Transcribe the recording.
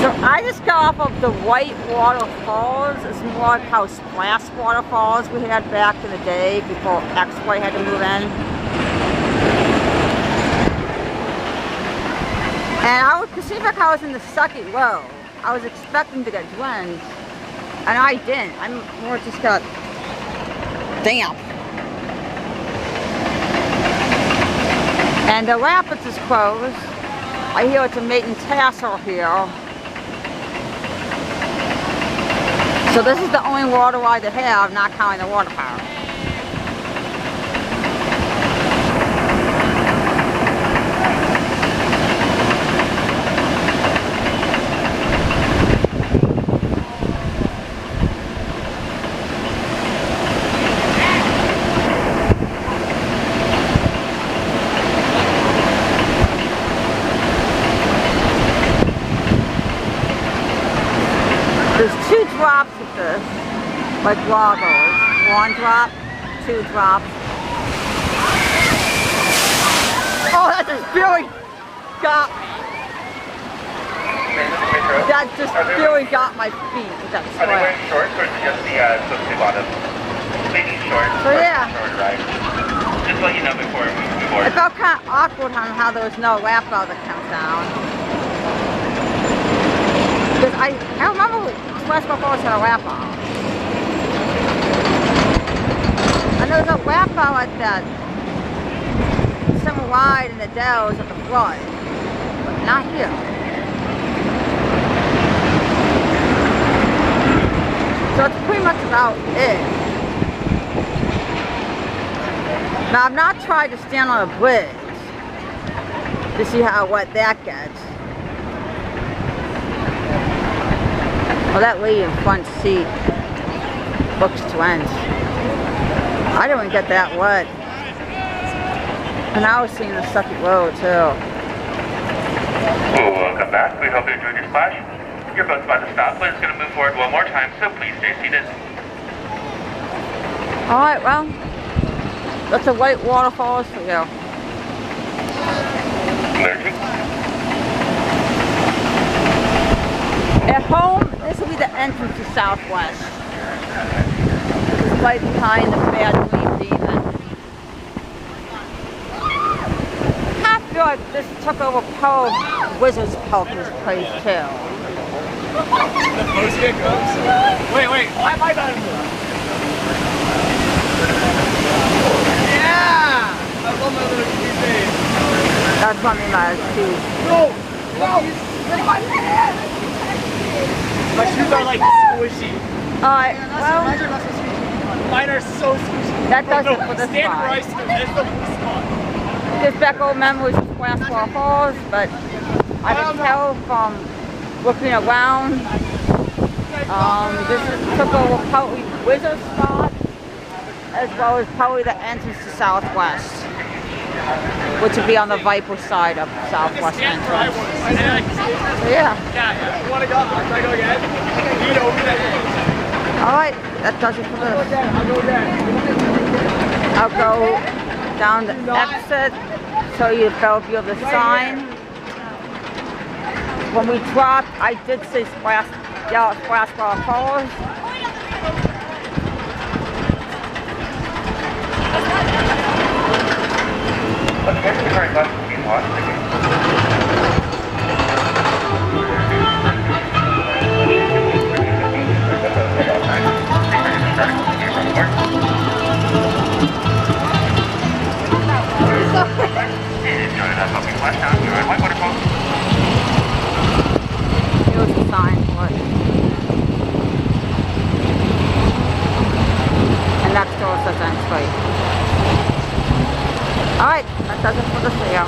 So I just got off of the white waterfalls. It's more like how splash waterfalls we had back in the day before X-Way had to move in. And it seemed like I was in the second row. I was expecting to get drenched, and I didn't. I'm more just got damp. And the rapids is closed. I hear it's a maiden tassel here. So this is the only water ride they have, not counting the water park. There's 2 drops of this, like goggles. 1 drop, 2 drops. Oh, that just really got me. That just really got my feet with that sweat. Are they wearing shorts or is it just the swimsuit bottoms? They need shorts. So yeah. Short ride. Just let you know before we move forward. It felt kind of awkward on how there was no lap bar that comes down. Because I remember Westbrook always had a lap bar. And there was a lap bar at that summer ride in the Dells at the front, but not here. So it's pretty much about it. Now I've not tried to stand on a bridge to see how wet that gets. Well, that lady in front seat looks drenched. I didn't get that wet. And I was seeing the second row too. Welcome back. We hope you enjoyed your splash. Your boat's about to stop, but it's going to move forward one more time, so please stay seated. Alright, well, that's the white waterfalls for you. At home, this will be the entrance to Southwest. This is right behind the Bad Dream Demon. I feel like this took over Poe Wizard's Poker's place too. The post-it goes. Wait, why am I not in there? Yeah! I love my little cute face. That's what I mean by too. No! Get my hand! My shoes are like squishy. Alright, well, Mine are so squishy. that does it for this Stand ride. right that's the worst spot. Just back old memories of Splash Falls, but I can tell from looking around, this took over probably Wizard's spot, as well as probably the entrance to Southwest, which would be on the Viper side of Southwest entrance. So yeah. Yeah. You want to go? Should I go again? Lean over there. Alright, that does it for this. I'll go again. I'll go down the exit, show you the Bellevue of the sign. When we dropped, I did say Splash Falls. Let's get to the current left between lots. Here's the sign for it. And that still says entry. Alright, that does it for this video.